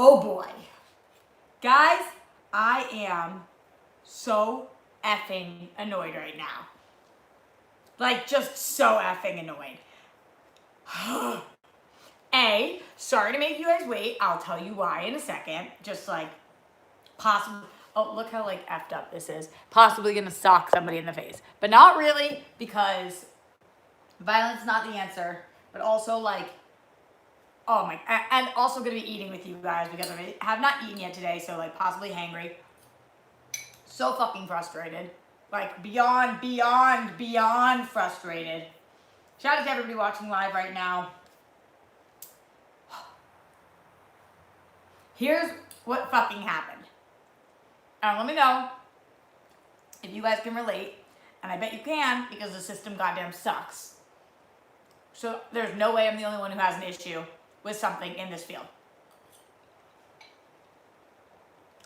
Oh boy. Guys, I am so effing annoyed right now. Like, just so effing annoyed. Sorry to make you guys wait. I'll tell you why in a second. Just like, possibly, oh, look how like effed up this is. Possibly gonna sock somebody in the face. But not really, because violence is not the answer. But also like, oh my, and also gonna be eating with you guys because I have not eaten yet today, so like possibly hangry. So fucking frustrated. Like beyond frustrated. Shout out to everybody watching live right now. Here's what fucking happened. Let me know if you guys can relate. And I bet you can, because the system goddamn sucks. So there's no way I'm the only one who has an issue with something in this field.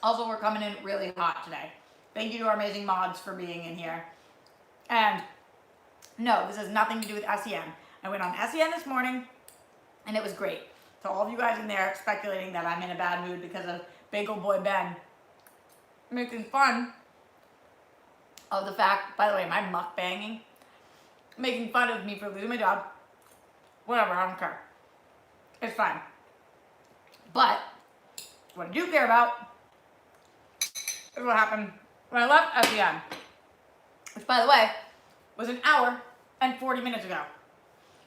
Also, we're coming in really hot today. Thank you to our amazing mods for being in here. And no, this has nothing to do with SEN. I went on SEN this morning, and it was great. To all of you guys in there speculating that I'm in a bad mood because of big old boy Ben making fun of the fact, by the way, my mukbanging, making fun of me for losing my job. Whatever, I don't care. It's fine. But what I do care about is what happened when I left SEN, which, by the way, was an hour and 40 minutes ago.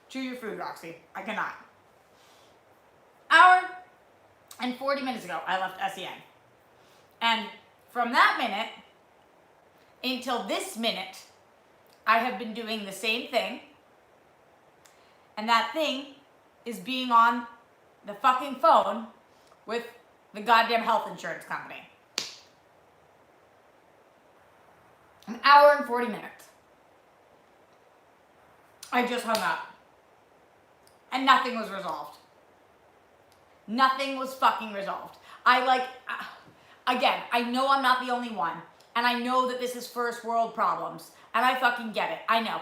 Chew your food, Roxy. I cannot. Hour and 40 minutes ago, I left SEN. And from that minute until this minute, I have been doing the same thing. And that thing is being on the fucking phone with the goddamn health insurance company. An hour and 40 minutes. I just hung up. And nothing was resolved. Nothing was fucking resolved. Again, I know I'm not the only one. And I know that this is first world problems. And I fucking get it. I know.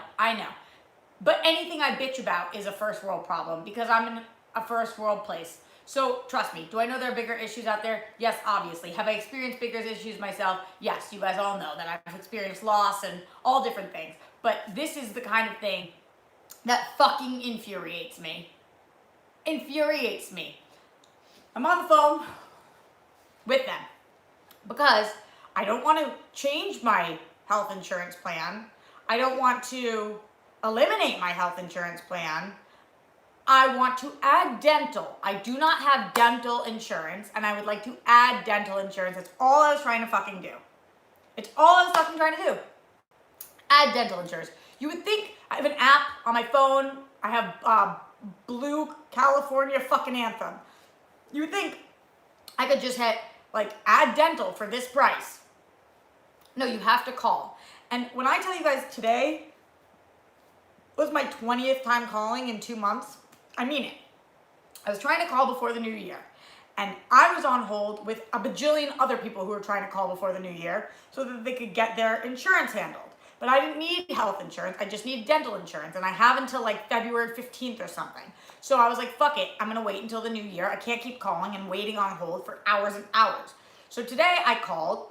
But anything I bitch about is a first world problem because I'm in a first world place. So trust me, do I know there are bigger issues out there? Yes, obviously. Have I experienced bigger issues myself? Yes, you guys all know that I've experienced loss and all different things. But this is the kind of thing that fucking infuriates me. Infuriates me. I'm on the phone with them because I don't want to change my health insurance plan. I don't want to eliminate my health insurance plan. I want to add dental. I do not have dental insurance, and I would like to add dental insurance. That's all I was trying to fucking do. It's all I was fucking trying to do. Add dental insurance. You would think I have an app on my phone. I have Blue California fucking Anthem. You would think I could just hit, like, add dental for this price. No, you have to call. And when I tell you guys today was my 20th time calling in 2 months, I mean it. I was trying to call before the new year. And I was on hold with a bajillion other people who were trying to call before the new year so that they could get their insurance handled. But I didn't need health insurance. I just needed dental insurance. And I have until like February 15th or something. So I was like, fuck it. I'm going to wait until the new year. I can't keep calling and waiting on hold for hours and hours. So today I called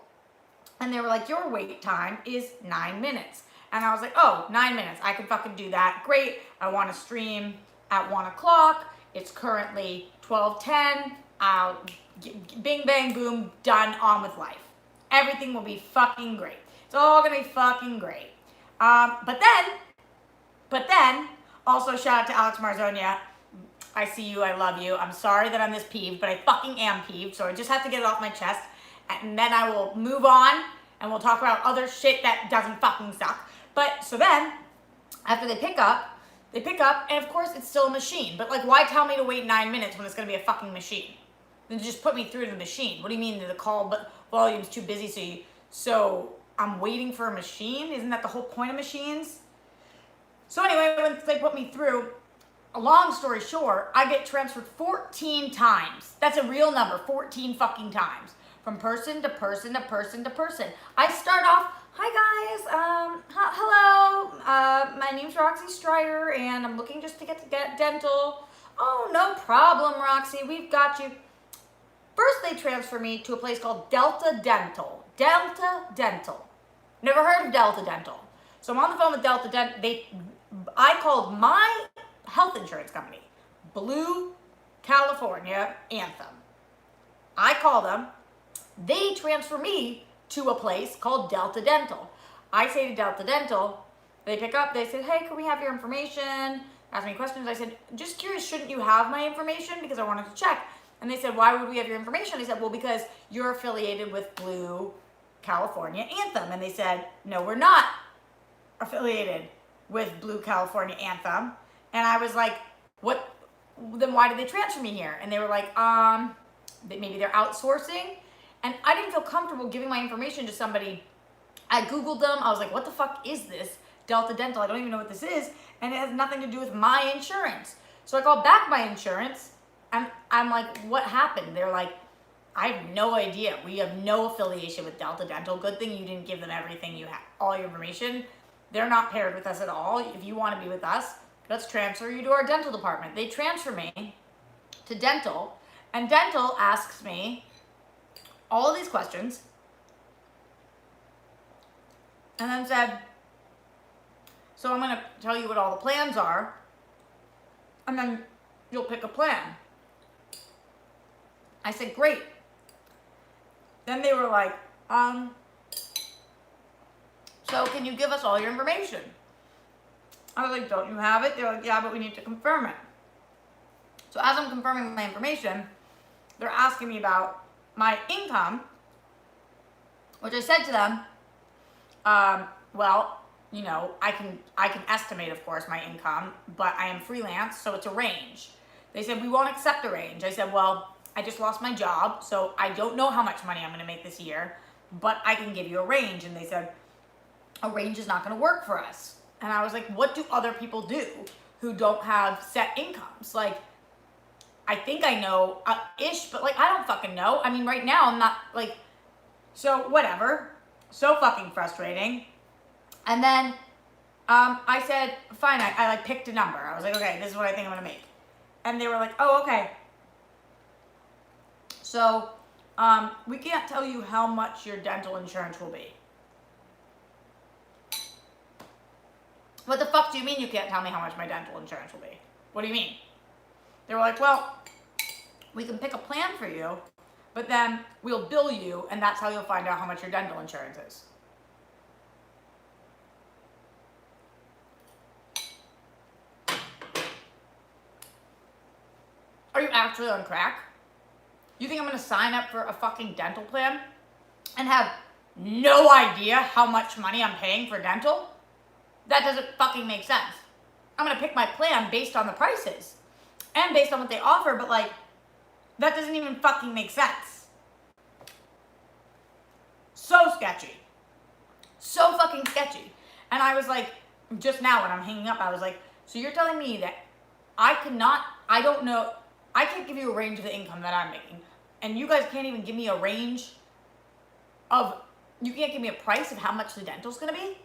and they were like, your wait time is 9 minutes. And I was like, oh, 9 minutes. I can fucking do that. Great. I want to stream at 1 o'clock. It's currently 12:10. Bing, bang, boom, done, on with life. Everything will be fucking great. It's all gonna be fucking great. But then, also shout out to Alex Marzonia. I see you, I love you. I'm sorry that I'm this peeved, but I fucking am peeved, so I just have to get it off my chest. And then I will move on, and we'll talk about other shit that doesn't fucking suck. But, so then, after they pick up, and of course it's still a machine. But like, why tell me to wait 9 minutes when it's gonna be a fucking machine? Then just put me through the machine. What do you mean the call volume's too busy so I'm waiting for a machine? Isn't that the whole point of machines? So anyway, when they put me through, a long story short, I get transferred 14 times. That's a real number, 14 fucking times. From person to person to person to person. I start off, hi guys, hello, my name's Roxy Strider and I'm looking just to get dental. Oh, no problem, Roxy, we've got you. First, they transfer me to a place called Delta Dental. Delta Dental. Never heard of Delta Dental. So I'm on the phone with Delta Dental. I called my health insurance company, Blue California Anthem. I call them. They transfer me to a place called Delta Dental. I say to Delta Dental, they pick up, they said, hey, can we have your information? Ask me questions. I said, just curious, shouldn't you have my information? Because I wanted to check. And they said, why would we have your information? I said, well, because you're affiliated with Blue California Anthem. And they said, no, we're not affiliated with Blue California Anthem. And I was like, what? Then why did they transfer me here? And they were like, maybe they're outsourcing. And I didn't feel comfortable giving my information to somebody. I Googled them. I was like, what the fuck is this? Delta Dental. I don't even know what this is. And it has nothing to do with my insurance. So I called back my insurance. And I'm like, what happened? They're like, I have no idea. We have no affiliation with Delta Dental. Good thing you didn't give them everything you have, all your information. They're not paired with us at all. If you want to be with us, let's transfer you to our dental department. They transfer me to dental. And dental asks me all of these questions. And then said, so I'm going to tell you what all the plans are. And then you'll pick a plan. I said, great. Then they were like, so can you give us all your information? I was like, don't you have it? They're like, yeah, but we need to confirm it. So as I'm confirming my information, they're asking me about my income, which I said to them, well, you know, I can estimate, of course, my income, but I am freelance, so it's a range. They said, we won't accept a range. I said, well, I just lost my job, so I don't know how much money I'm going to make this year, but I can give you a range. And they said, a range is not going to work for us. And I was like, what do other people do who don't have set incomes? Like, I think I know ish, but like, I don't fucking know. I mean, right now I'm not like, so whatever. So fucking frustrating. And then I said, fine, I like picked a number. I was like, okay, this is what I think I'm going to make. And they were like, oh, okay. So we can't tell you how much your dental insurance will be. What the fuck do you mean you can't tell me how much my dental insurance will be? What do you mean? They were like, well, we can pick a plan for you, but then we'll bill you, and that's how you'll find out how much your dental insurance is. Are you actually on crack? You think I'm going to sign up for a fucking dental plan and have no idea how much money I'm paying for dental? That doesn't fucking make sense. I'm going to pick my plan based on the prices and based on what they offer, but like, that doesn't even fucking make sense. So sketchy. So fucking sketchy. And I was like, just now when I'm hanging up, I was like, so you're telling me that I don't know, I can't give you a range of the income that I'm making. And you guys can't even give me a range of, you can't give me a price of how much the dental's gonna be?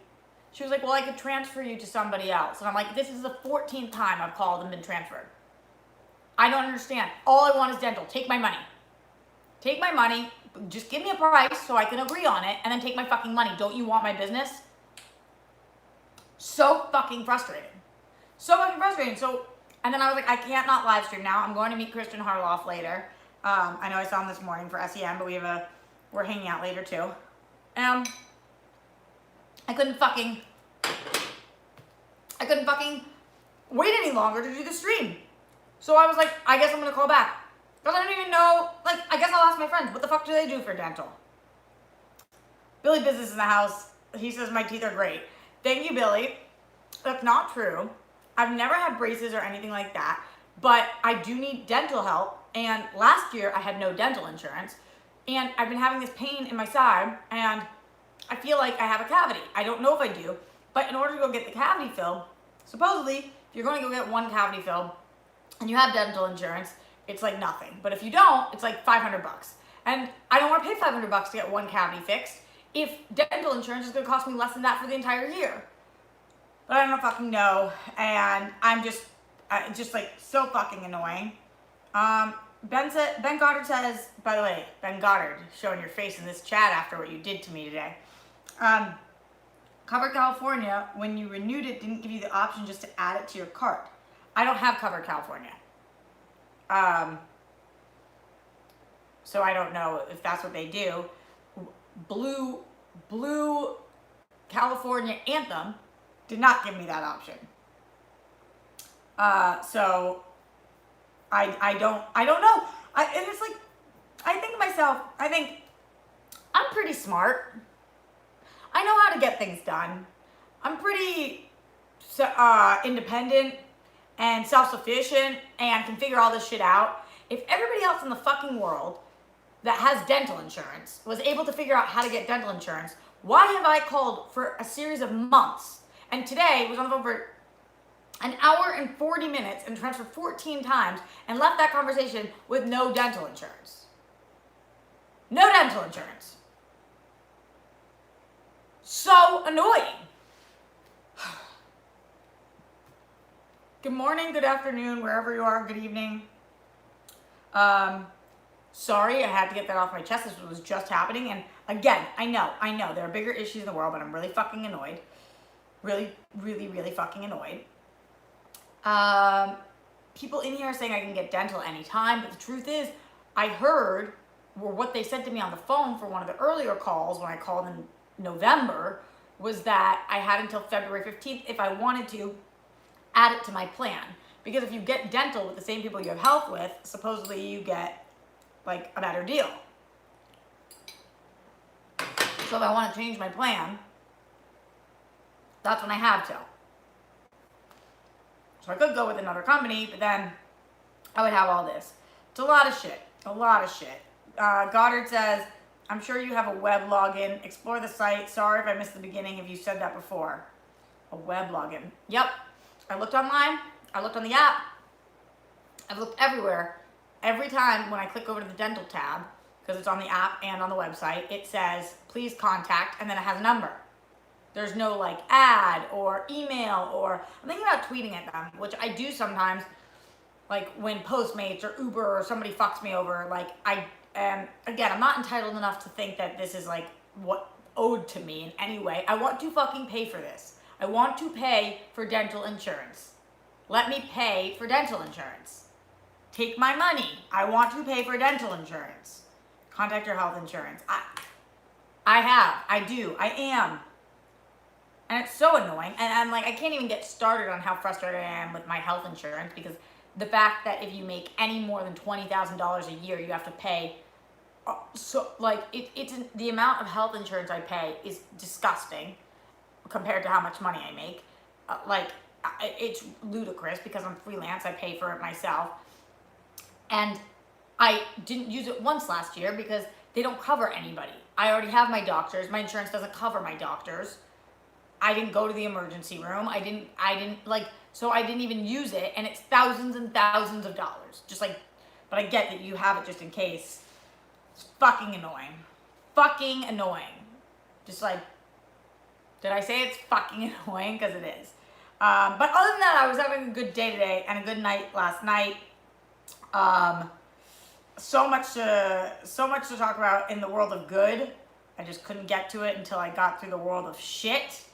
She was like, well, I could transfer you to somebody else. And I'm like, this is the 14th time I've called and been transferred. I don't understand. All I want is dental. Take my money. Take my money. Just give me a price so I can agree on it, and then take my fucking money. Don't you want my business? So fucking frustrating. So fucking frustrating. So, and then I was like, I can't not live stream now. I'm going to meet Christian Harloff later. I know I saw him this morning for SEM, but we're hanging out later too. I couldn't fucking wait any longer to do the stream. So I was like, I guess I'm gonna call back. Because I don't even know, like, I guess I'll ask my friends, what the fuck do they do for dental? Billy Business in the house, he says my teeth are great. Thank you, Billy. That's not true. I've never had braces or anything like that, but I do need dental help. And last year I had no dental insurance, and I've been having this pain in my side, and I feel like I have a cavity. I don't know if I do, but in order to go get the cavity filled, supposedly, if you're going to go get one cavity filled and you have dental insurance, it's like nothing. But if you don't, it's like $500. And I don't want to pay $500 to get one cavity fixed if dental insurance is going to cost me less than that for the entire year. But I don't fucking know, and I'm just like so fucking annoying. Ben Goddard says, by the way, Ben Goddard, showing your face in this chat after what you did to me today. Cover California, when you renewed it, didn't give you the option just to add it to your cart. I don't have Cover California. So I don't know if that's what they do. Blue California Anthem did not give me that option. So I don't know. And it's like, I think to myself, I'm pretty smart. I know how to get things done. I'm pretty independent and self-sufficient and can figure all this shit out. If everybody else in the fucking world that has dental insurance was able to figure out how to get dental insurance, why have I called for a series of months and today was on the phone for an hour and 40 minutes and transferred 14 times and left that conversation with no dental insurance? No dental insurance. So annoying. Good morning, good afternoon, wherever you are, good evening. Sorry, I had to get that off my chest. This was just happening. And again, I know, there are bigger issues in the world, but I'm really fucking annoyed. Really, really, really fucking annoyed. People in here are saying I can get dental anytime, but the truth is, I heard, or what they said to me on the phone for one of the earlier calls when I called in November, was that I had until February 15th if I wanted to add it to my plan. Because if you get dental with the same people you have health with, supposedly you get like a better deal. So if I want to change my plan, that's when I have to. So I could go with another company, but then I would have all this. It's a lot of shit. Goddard says, I'm sure you have a web login. Explore the site. Sorry if I missed the beginning if you said that before. A web login. Yep. I looked online. I looked on the app. I've looked everywhere. Every time when I click over to the dental tab, because it's on the app and on the website, it says, please contact, and then it has a number. There's no like ad or email or, I'm thinking about tweeting at them, which I do sometimes, like when Postmates or Uber or somebody fucks me over, like again, I'm not entitled enough to think that this is like what owed to me in any way. I want to fucking pay for this. I want to pay for dental insurance. Let me pay for dental insurance. Take my money. I want to pay for dental insurance. Contact your health insurance. I do. I am. And it's so annoying. And I'm like, I can't even get started on how frustrated I am with my health insurance, because the fact that if you make any more than $20,000 a year, you have to pay. So like the amount of health insurance I pay is disgusting compared to how much money I make. It's ludicrous because I'm freelance. I pay for it myself. And I didn't use it once last year because they don't cover anybody. I already have my doctors. My insurance doesn't cover my doctors. I didn't go to the emergency room. So I didn't even use it, and it's thousands and thousands of dollars. But I get that you have it just in case. It's fucking annoying. Fucking annoying. Did I say it's fucking annoying? Because it is. But other than that, I was having a good day today and a good night last night. So much to talk about in the world of good. I just couldn't get to it until I got through the world of shit.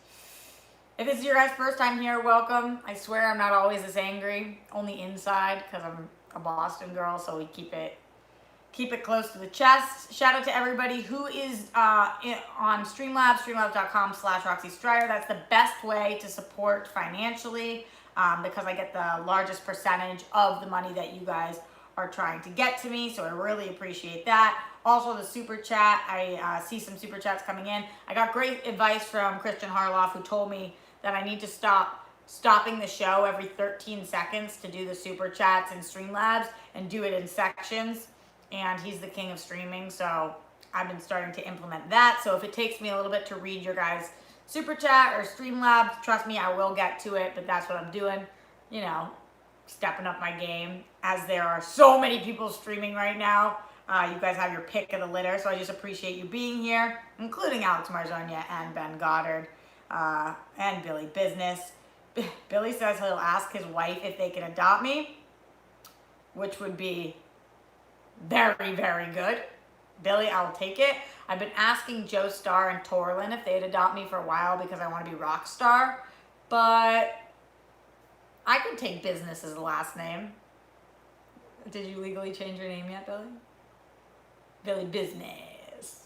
If this is your guys' first time here, welcome. I swear I'm not always this angry, only inside, because I'm a Boston girl, so we keep it close to the chest. Shout out to everybody who is on Streamlabs, streamlabs.com/Roxy Striar. That's the best way to support financially, because I get the largest percentage of the money that you guys are trying to get to me, so I really appreciate that. Also, the super chat, I see some super chats coming in. I got great advice from Christian Harloff, who told me that I need to stopping the show every 13 seconds to do the super chats in Streamlabs and do it in sections. And he's the king of streaming, so I've been starting to implement that. So if it takes me a little bit to read your guys' super chat or Streamlabs, trust me, I will get to it, but that's what I'm doing. You know, stepping up my game, as there are so many people streaming right now. You guys have your pick of the litter, so I just appreciate you being here, including Alex Marzonia and Ben Goddard and Billy Business. Billy says he'll ask his wife if they can adopt me, which would be Very, very good. Billy, I'll take it. I've been asking Joe Starr and Torlin if they'd adopt me for a while because I want to be Rockstar, but I could take Business as a last name. Did you legally change your name yet, Billy? Billy Business.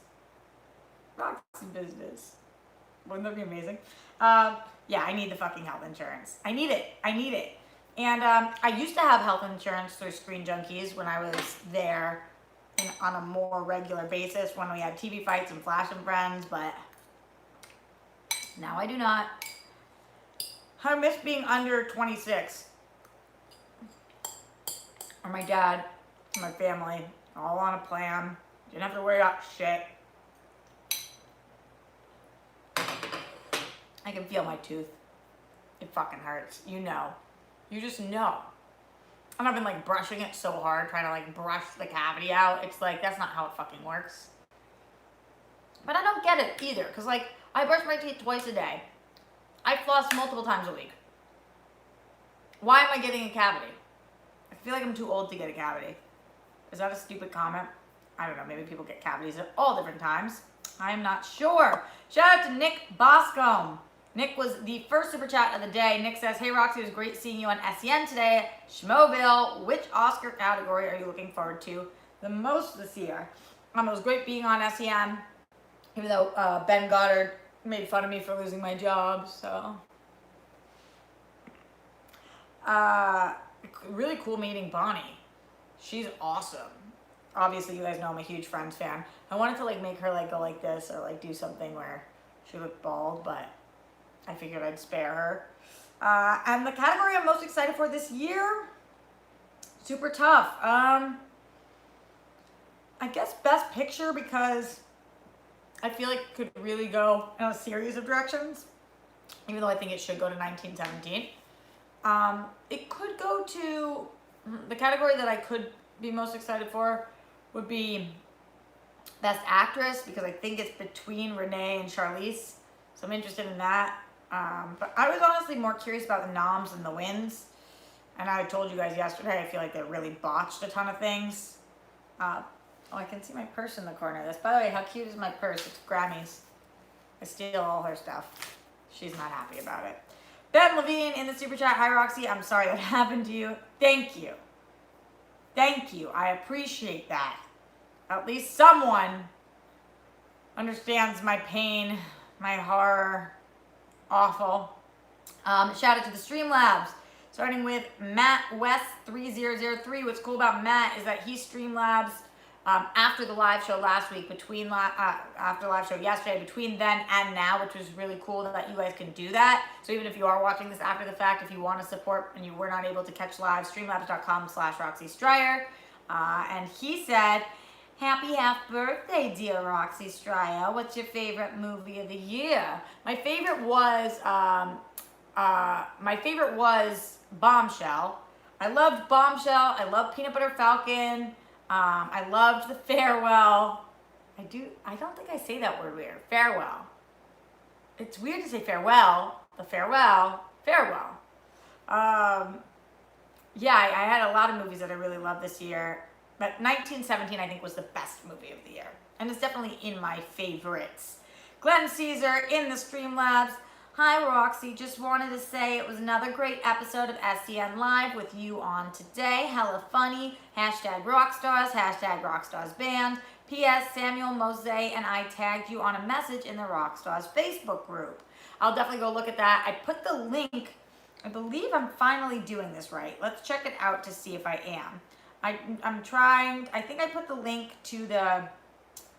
Roxy Business. Wouldn't that be amazing? Yeah, I need the fucking health insurance. I need it. I need it. And I used to have health insurance through Screen Junkies when I was there on a more regular basis when we had TV fights and Flash and Friends, but now I do not. I miss being under 26. Or my dad, my family, all on a plan. Didn't have to worry about shit. I can feel my tooth. It fucking hurts. You know. You just know. And I've been like brushing it so hard, trying to like brush the cavity out. It's like, that's not how it fucking works. But I don't get it either. Because like, I brush my teeth twice a day. I floss multiple times a week. Why am I getting a cavity? I feel like I'm too old to get a cavity. Is that a stupid comment? I don't know. Maybe people get cavities at all different times. I'm not sure. Shout out to Nick Boscombe. Nick was the first super chat of the day. Nick says, hey Roxy, it was great seeing you on SEN today. Schmoville, which Oscar category are you looking forward to the most this year? It was great being on SEN, even though Ben Goddard made fun of me for losing my job, so. Really cool meeting Bonnie. She's awesome. Obviously, you guys know I'm a huge Friends fan. I wanted to like make her like go like this or like do something where she looked bald, but I figured I'd spare her. And the category I'm most excited for this year, super tough. I guess Best Picture, because I feel like it could really go in a series of directions, even though I think it should go to 1917. It could go to, the category that I could be most excited for would be Best Actress, because I think it's between Renee and Charlize, so I'm interested in that. But I was honestly more curious about the noms and the wins, and I told you guys yesterday, I feel like they really botched a ton of things. Oh, I can see my purse in the corner of this. By the way, how cute is my purse? It's Grammy's. I steal all her stuff. She's not happy about it. Ben Levine in the super chat. Hi, Roxy. I'm sorry that happened to you. Thank you. Thank you. I appreciate that. At least someone understands my pain, my horror. Awful. Shout out to the Streamlabs. Starting with Matt West 3003. What's cool about Matt is that he Streamlabs after the live show last week, after the live show yesterday, between then and now, which was really cool that you guys can do that. So even if you are watching this after the fact, if you want to support and you were not able to catch live, streamlabs.com/Roxy Stryer. And he said, happy half birthday, dear Roxy Stryer. What's your favorite movie of the year? My favorite was Bombshell. I loved Bombshell. I loved Peanut Butter Falcon. I loved The Farewell. I don't think I say that word weird. Farewell. It's weird to say farewell. The farewell. Farewell. Yeah, I had a lot of movies that I really loved this year. But 1917, I think, was the best movie of the year. And it's definitely in my favorites. Glenn Caesar in the Streamlabs. Hi, Roxy. Just wanted to say it was another great episode of SEN Live with you on today. Hella funny. Hashtag Rockstars. Hashtag Rockstars Band. P.S. Samuel Mose and I tagged you on a message in the Rockstars Facebook group. I'll definitely go look at that. I put the link. I believe I'm finally doing this right. Let's check it out to see if I am. I'm trying. I think I put the link to the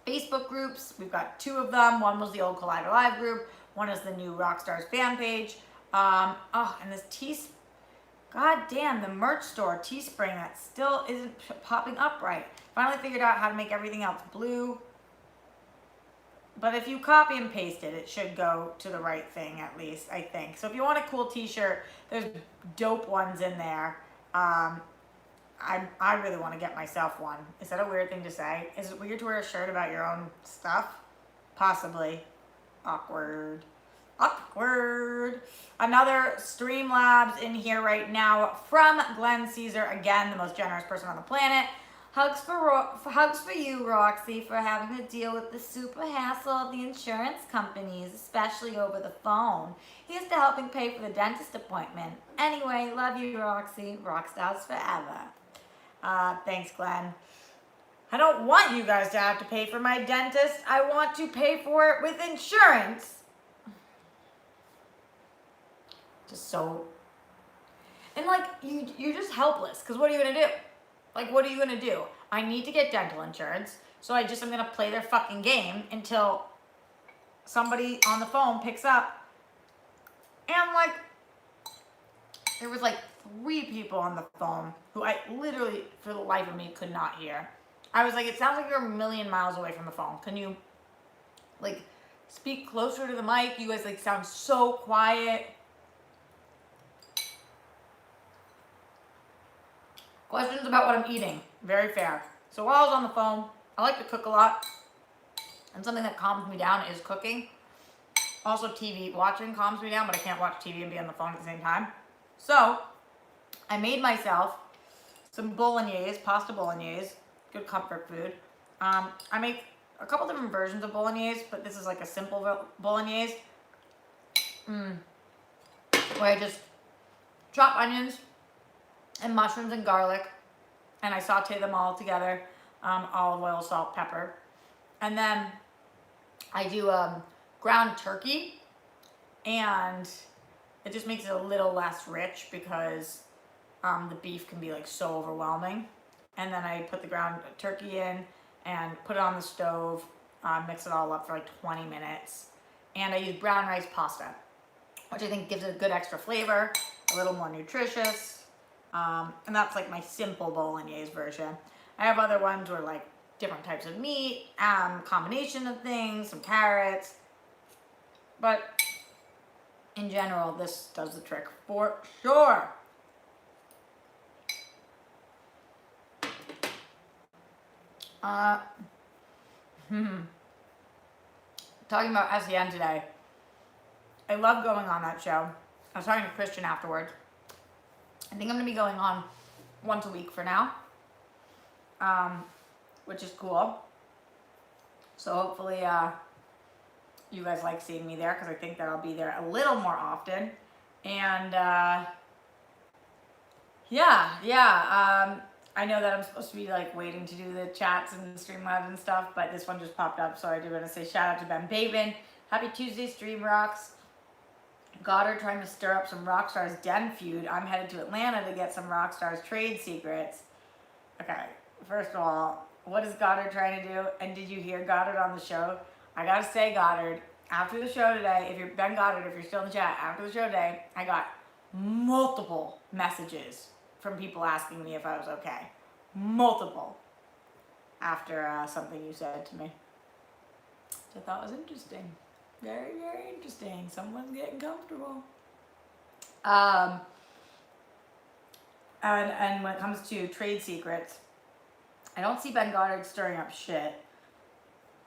Facebook groups. We've got two of them. One was the old Collider Live group. One is the new Rockstars fan page. And this God damn, the merch store, Teespring, that still isn't popping up right. Finally figured out how to make everything else blue. But if you copy and paste it, it should go to the right thing at least, I think. So if you want a cool t-shirt, there's dope ones in there. I really want to get myself one. Is that a weird thing to say? Is it weird to wear a shirt about your own stuff? Possibly. Awkward. Awkward. Another Streamlabs in here right now from Glenn Caesar. Again, the most generous person on the planet. Hugs for you, Roxy, for having to deal with the super hassle of the insurance companies, especially over the phone. Here's to helping pay for the dentist appointment. Anyway, love you, Roxy. Rockstars forever. Thanks, Glenn. I don't want you guys to have to pay for my dentist. I want to pay for it with insurance. Just so... And, like, you're just helpless. Because what are you going to do? Like, what are you going to do? I need to get dental insurance. So I'm going to play their fucking game until somebody on the phone picks up. And, like, there was, like, 3 people on the phone who I literally, for the life of me, could not hear. I was like, it sounds like you're a million miles away from the phone. Can you, like, speak closer to the mic? You guys, like, sound so quiet. Questions about what I'm eating. Very fair. So while I was on the phone, I like to cook a lot. And something that calms me down is cooking. Also TV watching calms me down, but I can't watch TV and be on the phone at the same time. So I made myself some bolognese, pasta bolognese. Good comfort food. I make a couple different versions of bolognese, but this is like a simple bolognese. Where I just chop onions and mushrooms and garlic, and I saute them all together. Olive oil, salt, pepper. And then I do ground turkey, and it just makes it a little less rich because the beef can be like so overwhelming. And then I put the ground turkey in and put it on the stove, mix it all up for like 20 minutes. And I use brown rice pasta, which I think gives it a good extra flavor, a little more nutritious. And that's like my simple bolognese version. I have other ones where like different types of meat, combination of things, some carrots. But in general, this does the trick for sure. Talking about SEN today. I love going on that show. I was talking to Christian afterwards. I think I'm going to be going on once a week for now, which is cool. So hopefully you guys like seeing me there, because I think that I'll be there a little more often. And I know that I'm supposed to be like waiting to do the chats and Streamlabs and stuff, but this one just popped up, so I do want to say shout out to Ben Babin. Happy Tuesday, Stream Rocks. Goddard trying to stir up some Rockstar's Den feud. I'm headed to Atlanta to get some Rockstar's trade secrets. Okay, first of all, what is Goddard trying to do? And did you hear Goddard on the show? I gotta say, Goddard, after the show today, if you're Ben Goddard, if you're still in the chat, after the show today, I got multiple messages from people asking me if I was okay. Multiple. After something you said to me. Which I thought was interesting. Very, very interesting. Someone's getting comfortable. And when it comes to trade secrets, I don't see Ben Goddard stirring up shit.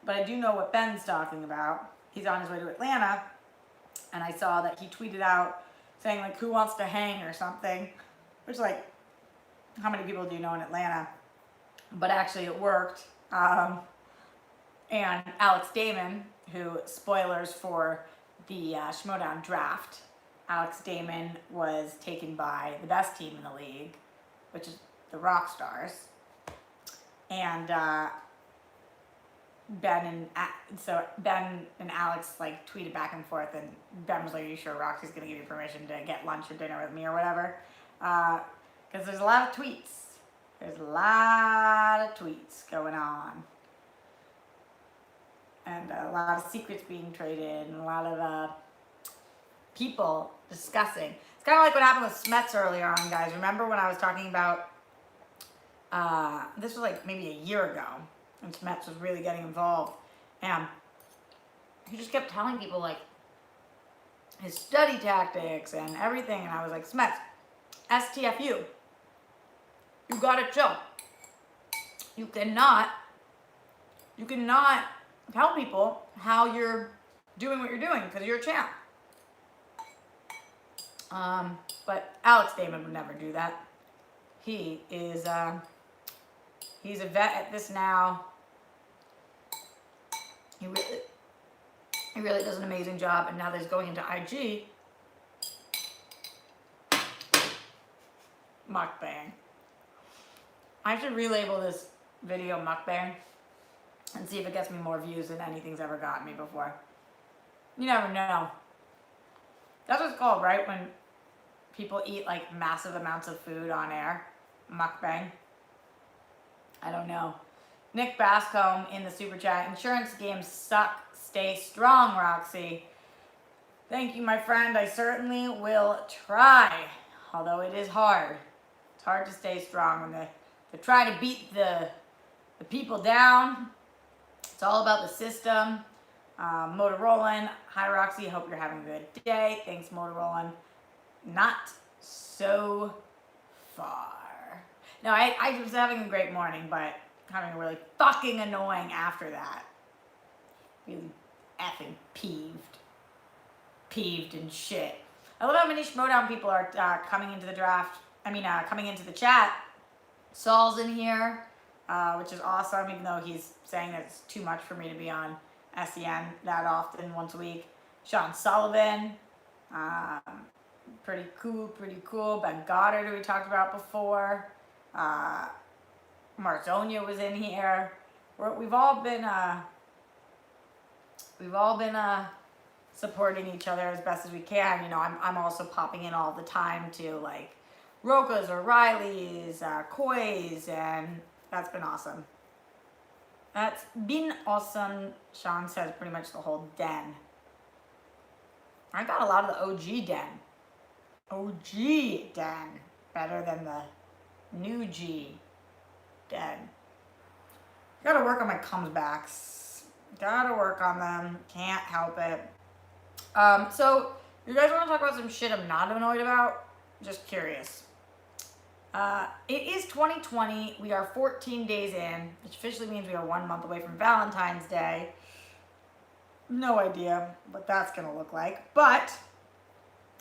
But I do know what Ben's talking about. He's on his way to Atlanta. And I saw that he tweeted out saying, like, who wants to hang or something. Which, like, how many people do you know in Atlanta? But actually it worked. And Alex Damon, who, spoilers for the Schmodown draft, Alex Damon was taken by the best team in the league, which is the Rockstars. And Ben and Alex like tweeted back and forth, and Ben was like, "Are you sure Roxy's gonna give you permission to get lunch or dinner with me or whatever?" Because there's a lot of tweets. There's a lot of tweets going on. And a lot of secrets being traded, and a lot of people discussing. It's kind of like what happened with Smets earlier on, guys. Remember when I was talking about, this was like maybe a year ago, and Smets was really getting involved. And he just kept telling people, like, his study tactics and everything. And I was like, Smets, STFU. You gotta chill. You cannot tell people how you're doing what you're doing, because you're a champ. But Alex Damon would never do that. He is He's a vet at this now. He really does an amazing job, and now that he's going into IG, mukbang. I should relabel this video mukbang and see if it gets me more views than anything's ever gotten me before. You never know. That's what it's called, right? When people eat like massive amounts of food on air. Mukbang. I don't know. Nick Bascombe in the super chat. Insurance games suck. Stay strong, Roxy. Thank you, my friend. I certainly will try. Although it is hard. It's hard to stay strong when they try to beat the people down. It's all about the system. Motorola. Hi, Roxy. Hope you're having a good day. Thanks, Motorola. Not so far. No, I was having a great morning, but having a really fucking annoying after that. Really effing peeved and shit. I love how many Schmodown people are coming into the draft. Coming into the chat. Saul's in here, which is awesome, even though he's saying that it's too much for me to be on SEN that often, once a week. Sean Sullivan, pretty cool. Ben Goddard, who we talked about before. Marzonia was in here. We've all been supporting each other as best as we can. You know, I'm also popping in all the time to like Rokas, O'Reilly's, Koi's, and that's been awesome. That's been awesome. Sean says pretty much the whole den. I got a lot of the OG den. OG den. Better than the new G den. Gotta work on my comebacks. Gotta work on them. Can't help it. So, you guys want to talk about some shit I'm not annoyed about? Just curious. It is 2020. We are 14 days in, which officially means we are 1 month away from Valentine's Day. No idea what that's going to look like. But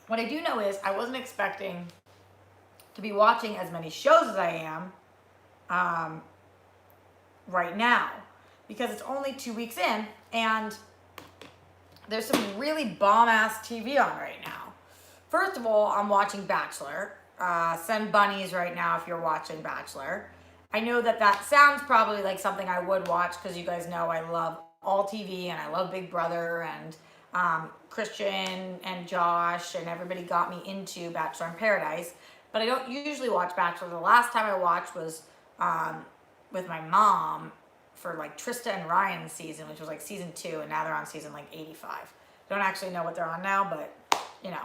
what I do know is I wasn't expecting to be watching as many shows as I am right now, because it's only 2 weeks in, and there's some really bomb-ass TV on right now. First of all, I'm watching Bachelor. Send bunnies right now if you're watching Bachelor. I know that sounds probably like something I would watch, because you guys know I love all TV and I love Big Brother, and Christian and Josh and everybody got me into Bachelor in Paradise. But I don't usually watch Bachelor. The last time I watched was with my mom for like Trista and Ryan's season, which was like season 2, and now they're on season like 85. Don't actually know what they're on now, but you know.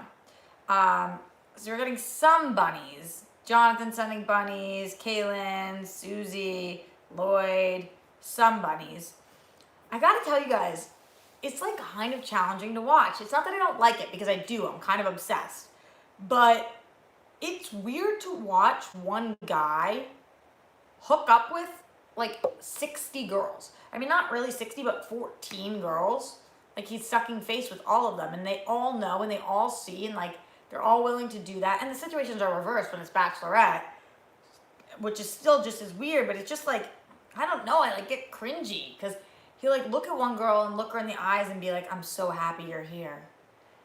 So we're getting some bunnies. Jonathan sending bunnies, Kaylin, Susie, Lloyd, some bunnies. I gotta tell you guys, it's like kind of challenging to watch. It's not that I don't like it, because I do. I'm kind of obsessed. But it's weird to watch one guy hook up with like 60 girls. I mean, not really 60, but 14 girls. Like, he's sucking face with all of them, and they all know and they all see, and like they're all willing to do that. And the situations are reversed when it's Bachelorette, which is still just as weird, but it's just like, I don't know, I like get cringy, because he'll like look at one girl and look her in the eyes and be like, I'm so happy you're here.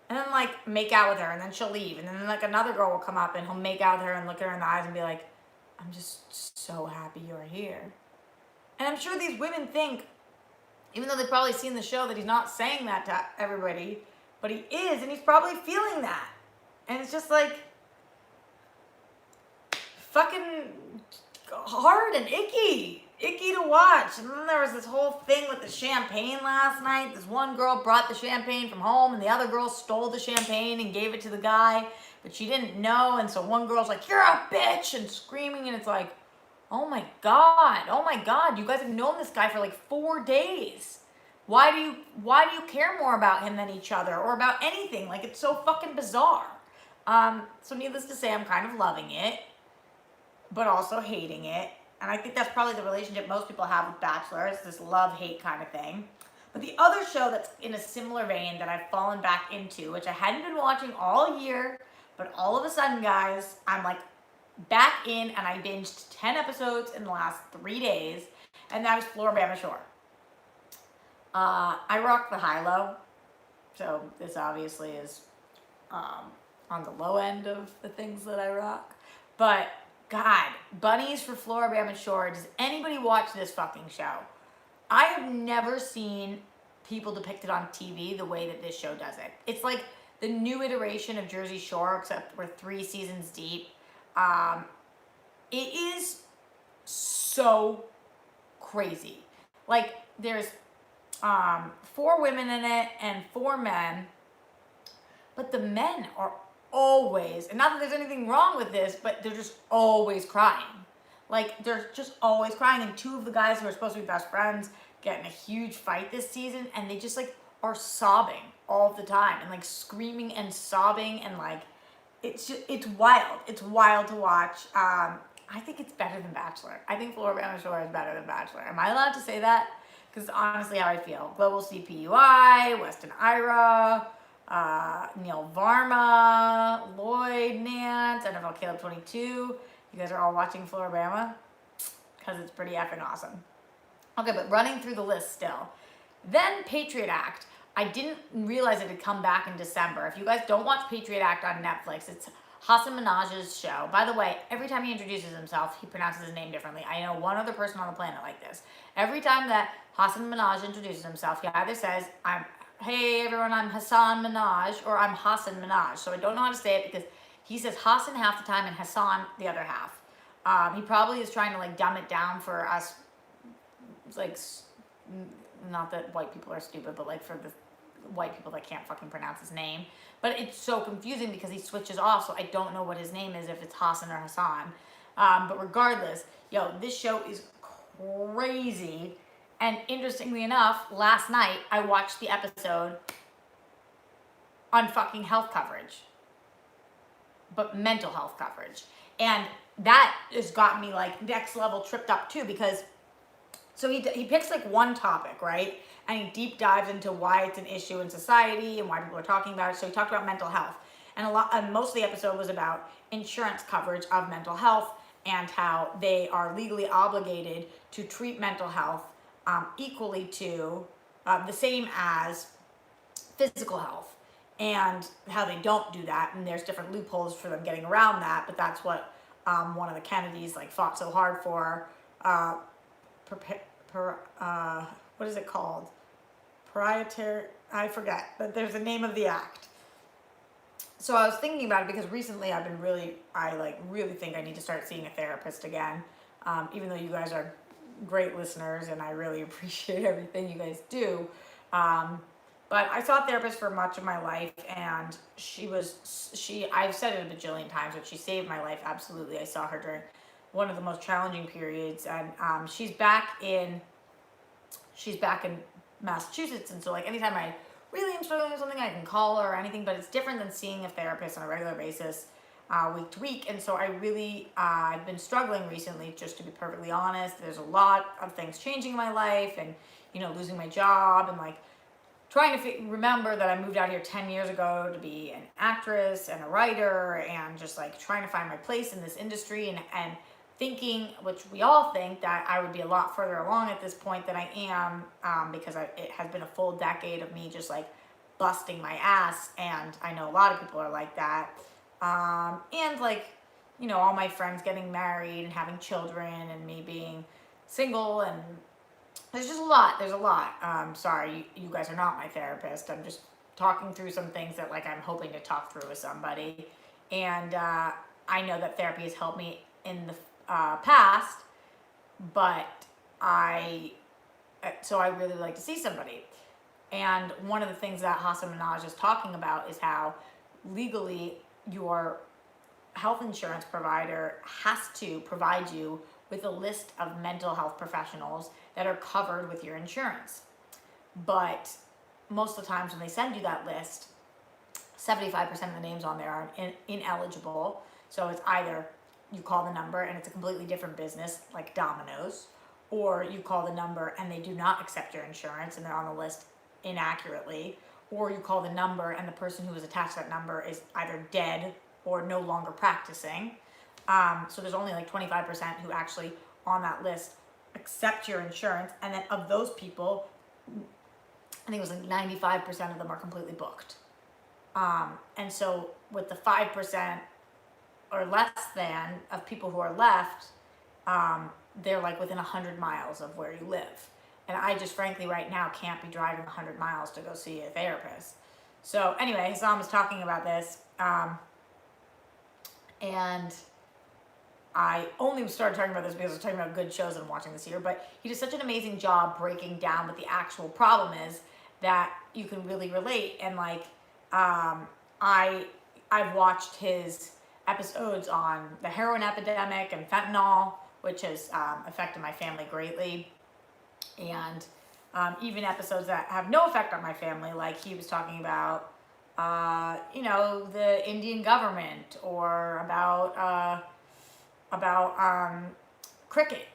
And then like make out with her, and then she'll leave. And then like another girl will come up and he'll make out with her and look at her in the eyes and be like, I'm just so happy you're here. And I'm sure these women think, even though they've probably seen the show, that he's not saying that to everybody, but he is, and he's probably feeling that. And it's just like fucking hard and icky to watch. And then there was this whole thing with the champagne last night. This one girl brought the champagne from home, and the other girl stole the champagne and gave it to the guy, but she didn't know. And so one girl's like, you're a bitch, and screaming, and it's like, oh my God, you guys have known this guy for like 4 days. Why do you care more about him than each other, or about anything? Like, it's so fucking bizarre. So needless to say, I'm kind of loving it, but also hating it. And I think that's probably the relationship most people have with Bachelor. It's this love-hate kind of thing. But the other show that's in a similar vein that I've fallen back into, which I hadn't been watching all year, but all of a sudden, guys, I'm like back in, and I binged 10 episodes in the last 3 days, and that was Floribama Shore. I rock the high-low, so this obviously is on the low end of the things that I rock. But, God, bunnies for Floribama Shore. Does anybody watch this fucking show? I have never seen people depicted on TV the way that this show does it. It's like the new iteration of Jersey Shore, except we're 3 seasons deep. It is so crazy. Like, there's 4 women in it and 4 men, but the men are always, and not that there's anything wrong with this, but they're just always crying. Like, they're just always crying, and 2 of the guys who are supposed to be best friends get in a huge fight this season, and they just, like, are sobbing all the time, and, like, screaming and sobbing, and, like, it's just, it's wild. It's wild to watch. I think it's better than Bachelor. I think Floribama Shore is better than Bachelor. Am I allowed to say that? Because honestly, how I feel. Global CPUI, Weston Ira, Neil Varma, Lloyd Nance, NFL Caleb 22. You guys are all watching Floribama? Because it's pretty effing awesome. Okay, but running through the list still. Then Patriot Act. I didn't realize it had come back in December. If you guys don't watch Patriot Act on Netflix, it's Hasan Minhaj's show. By the way, every time he introduces himself, he pronounces his name differently. I know one other person on the planet like this. Every time that Hasan Minhaj introduces himself, he either says, hey everyone, I'm Hasan Minhaj, or I'm Hasan Minhaj. So I don't know how to say it because he says Hasan half the time and Hasan the other half. He probably is trying to like dumb it down for us, like, not that white people are stupid, but like for the white people that can't fucking pronounce his name. But it's so confusing because he switches off, so I don't know what his name is, if it's Hasan or Hasan. But regardless, this show is crazy. And interestingly enough, last night I watched the episode on fucking health coverage, but mental health coverage. And that has gotten me like next level tripped up too, because so he picks like one topic, right? And he deep dives into why it's an issue in society and why people are talking about it. So he talked about mental health. And most of the episode was about insurance coverage of mental health and how they are legally obligated to treat mental health equally to the same as physical health, and how they don't do that. And there's different loopholes for them getting around that. But that's what one of the Kennedys like fought so hard for. What is it called? Proprietary, I forget, but there's a name of the act. So I was thinking about it because recently I really think I need to start seeing a therapist again. Even though you guys are great listeners and I really appreciate everything you guys do. But I saw a therapist for much of my life, and I've said it a bajillion times, but she saved my life, absolutely. I saw her during one of the most challenging periods, and she's back in Massachusetts, and so like anytime I really am struggling with something, I can call her or anything, but it's different than seeing a therapist on a regular basis week to week. And so I really I've been struggling recently, just to be perfectly honest. There's a lot of things changing in my life, and losing my job, and like trying to remember that I moved out here 10 years ago to be an actress and a writer, and just like trying to find my place in this industry, and thinking, which we all think, that I would be a lot further along at this point than I am, because it has been a full decade of me just like busting my ass, and I know a lot of people are like that, and like all my friends getting married and having children, and me being single, and there's a lot. Sorry, you guys are not my therapist. I'm just talking through some things that like I'm hoping to talk through with somebody, and I know that therapy has helped me in the past, but I really like to see somebody. And one of the things that Hasan Minhaj is talking about is how legally your health insurance provider has to provide you with a list of mental health professionals that are covered with your insurance. But most of the times when they send you that list, 75% of the names on there are ineligible. So it's either you call the number and it's a completely different business, like Domino's, or you call the number and they do not accept your insurance and they're on the list inaccurately, or you call the number and the person who was attached to that number is either dead or no longer practicing, So there's only like 25% who actually on that list accept your insurance. And then of those people, I think it was like 95% of them are completely booked. And so with the 5% or less than of people who are left, they're like within 100 miles of where you live. And I just frankly right now can't be driving 100 miles to go see a therapist. So anyway, Hassan was talking about this, and I only started talking about this because I was talking about good shows I'm watching this year, but he did such an amazing job breaking down what the actual problem is that you can really relate. And like, I've watched his episodes on the heroin epidemic and fentanyl, which has affected my family greatly. And even episodes that have no effect on my family, like he was talking about, the Indian government, or about cricket,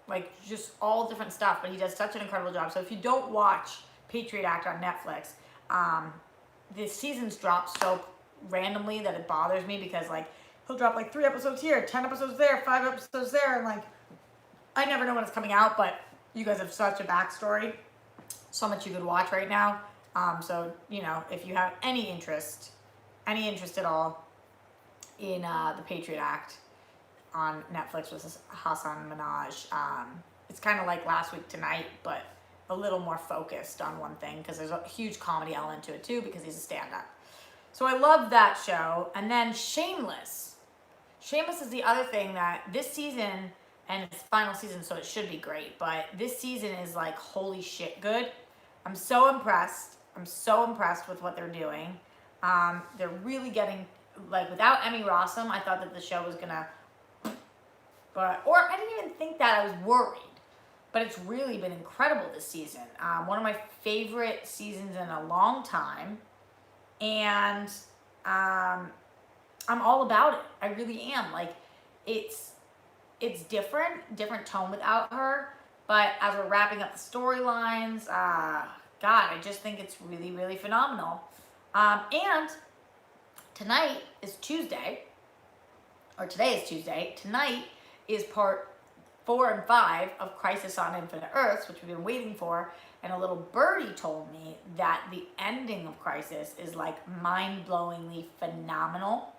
like just all different stuff. But he does such an incredible job. So if you don't watch Patriot Act on Netflix, the seasons drop so randomly that it bothers me, because like he'll drop like 3 episodes here, 10 episodes there, 5 episodes there, and like I never know when it's coming out. But you guys have such a backstory, so much you could watch right now. So if you have any interest at all in the Patriot Act on Netflix with Hassan Minhaj, it's kind of like Last Week Tonight, but a little more focused on one thing, because there's a huge comedy element to it too, because he's a stand-up. So I love that show. And then Shameless. Shameless is the other thing that this season, and it's final season, so it should be great, but this season is like holy shit good. I'm so impressed. I'm so impressed with what they're doing. They're really getting, like, without Emmy Rossum, I thought that the show was gonna, or I didn't even think that. I was worried. But it's really been incredible this season. One of my favorite seasons in a long time. And I'm all about it. I really am. Like, it's different tone without her. But as we're wrapping up the storylines, God, I just think it's really, really phenomenal. And tonight is Tuesday, or today is Tuesday. Tonight is part 4 and 5 of Crisis on Infinite Earths, which we've been waiting for. And a little birdie told me that the ending of Crisis is like mind-blowingly phenomenal.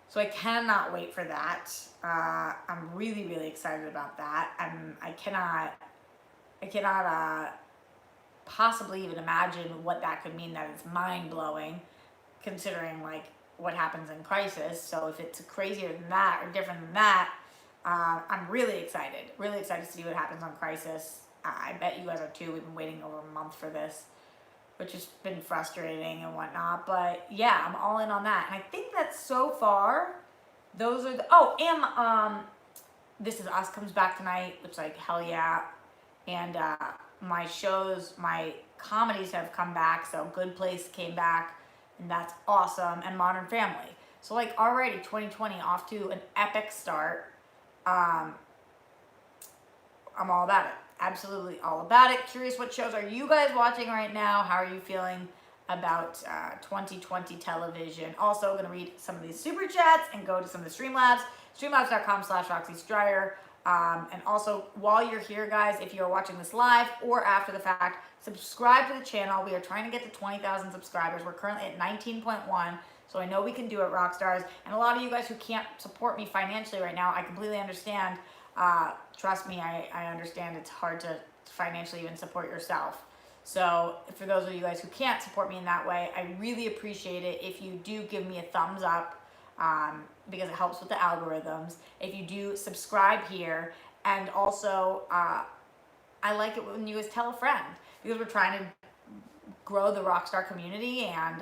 So I cannot wait for that. I'm really, really excited about that. I cannot possibly even imagine what that could mean, that it's mind-blowing, considering like what happens in Crisis. So if it's crazier than that or different than that, I'm really excited to see what happens on Crisis. I bet you guys are too. We've been waiting over a month for this, which has been frustrating and whatnot. But yeah, I'm all in on that. And I think that so far, those are the, This Is Us comes back tonight, which, like, hell yeah. And my comedies have come back. So Good Place came back, and that's awesome. And Modern Family. So like already 2020 off to an epic start. I'm all about it. Absolutely all about it. Curious, what shows are you guys watching right now? How are you feeling about 2020 television? Also, going to read some of these super chats and go to some of the Streamlabs. Streamlabs.com/Roxy Stryer. And also, while you're here, guys, if you're watching this live or after the fact, subscribe to the channel. We are trying to get to 20,000 subscribers. We're currently at 19.1. So I know we can do it, Rockstars. And a lot of you guys who can't support me financially right now, I completely understand. Trust me, I understand it's hard to financially even support yourself. So for those of you guys who can't support me in that way, I really appreciate it if you do give me a thumbs up, because it helps with the algorithms. If you do subscribe here, and also I like it when you guys tell a friend, because we're trying to grow the Rockstar community, and